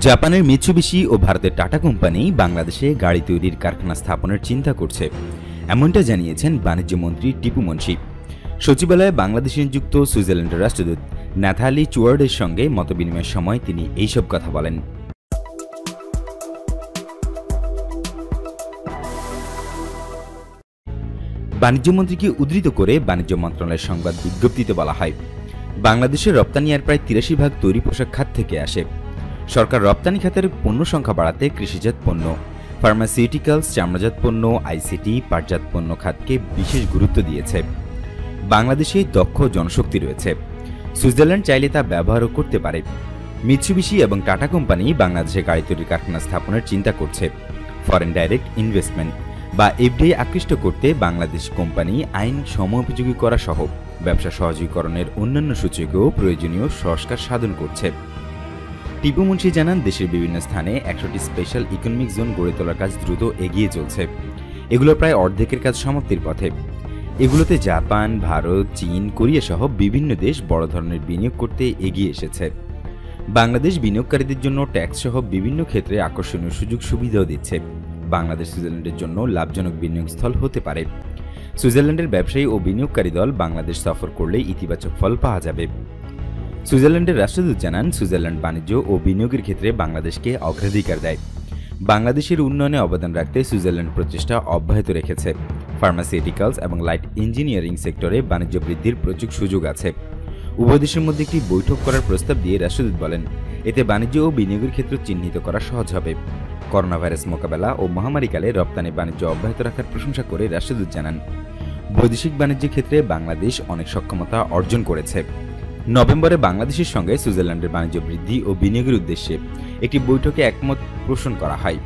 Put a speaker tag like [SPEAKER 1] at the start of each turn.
[SPEAKER 1] জাপানের মিৎসুবিশি ও ভারতের tata company বাংলাদেশে গাড়ি তৈরির কারখানা স্থাপনের চিন্তা করছে, এমনটা জানিয়েছেন বাণিজ্য মন্ত্রী টিপু মুনশি। সচিবালয়ে বাংলাদেশে নিযুক্ত সুইজারল্যান্ডের রাষ্ট্রদূত ন্যাথালি চুয়ার্ডের সঙ্গে মতবিনিময়ের সময় তিনি এইসব কথা বলেন। বাণিজ্য মন্ত্রীকে উদ্ধৃত করে বাণিজ্য মন্ত্রণালয়ের সংবাদ বিজ্ঞপ্তিতে বলা হয়, বাংলাদেশের রপ্তানি আর প্রায় ৮৩% তৈরি পোশাক খাত থেকে আসে। সরকার রপ্তানি খাতের পণ্য সংখ্যা বাড়াতে কৃষিজাত পণ্য, ফার্মাসিউটিক্যালস, চামড়াজাত পণ্য, আইসিটি, পাটজাত পণ্য খাতকে বিশেষ গুরুত্ব দিয়েছে। বাংলাদেশে দক্ষ জনশক্তি রয়েছে, সুইজারল্যান্ড চাইলে তা ব্যবহারও করতে পারে। মিৎসুবিশি এবং টাটা কোম্পানি বাংলাদেশে গাড়ি তৈরির কারখানা স্থাপনের চিন্তা করছে। ফরেন ডাইরেক্ট ইনভেস্টমেন্ট বা এফডিআই আকৃষ্ট করতে বাংলাদেশ কোম্পানি আইন সময়োপযোগী করা সহ ব্যবসা সহজীকরণের অন্যান্য সূচকেও প্রয়োজনীয় সংস্কার সাধন করছে। টিপু মুনশি জানান, দেশের বিভিন্ন স্থানে ১০০টি স্পেশাল ইকোনমিক জোন গড়ে তোলার কাজ দ্রুত এগিয়ে চলছে। এগুলো প্রায় অর্ধেকের কাজ সমাপ্তির পথে। এগুলোতে জাপান, ভারত, চীন, কোরিয়া সহ বিভিন্ন দেশ বড় ধরনের বিনিয়োগ করতে এগিয়ে এসেছে। বাংলাদেশ বিনিয়োগকারীদের জন্য ট্যাক্স সহ বিভিন্ন ক্ষেত্রে আকর্ষণীয় সুযোগ সুবিধাও দিচ্ছে। বাংলাদেশ সুইজারল্যান্ডের জন্য লাভজনক বিনিয়োগস্থল হতে পারে। সুইজারল্যান্ডের ব্যবসায়ী ও বিনিয়োগকারী দল বাংলাদেশ সফর করলে ইতিবাচক ফল পাওয়া যাবে। সুইজারল্যান্ডের রাষ্ট্রদূত জানান, সুইজারল্যান্ড বাণিজ্য ও বিনিয়োগের ক্ষেত্রে বাংলাদেশকে অগ্রাধিকার দেয়। বাংলাদেশের উন্নয়নে অবদান রাখতে সুইজারল্যান্ড প্রচেষ্টা অব্যাহত রেখেছে। ফার্মাসিউটিক্যালস এবং লাইট ইঞ্জিনিয়ারিং সেক্টরে বাণিজ্য বৃদ্ধির প্রচুর সুযোগ আছে। উভয় দেশের মধ্যে একটি বৈঠক করার প্রস্তাব দিয়ে রাষ্ট্রদূত বলেন, এতে বাণিজ্য ও বিনিয়োগের ক্ষেত্র চিহ্নিত করা সহজ হবে। করোনা ভাইরাস মোকাবেলা ও মহামারীকালে রপ্তানি বাণিজ্য অব্যাহত রাখার প্রশংসা করে রাষ্ট্রদূত জানান, বৈদেশিক বাণিজ্যের ক্ষেত্রে বাংলাদেশ অনেক সক্ষমতা অর্জন করেছে। নভেম্বরে বাংলাদেশের সঙ্গে সুইজারল্যান্ডের বাণিজ্য বৃদ্ধি ও বিনিয়োগের উদ্দেশ্যে একটি বৈঠকে একমত পোষণ করা হয়।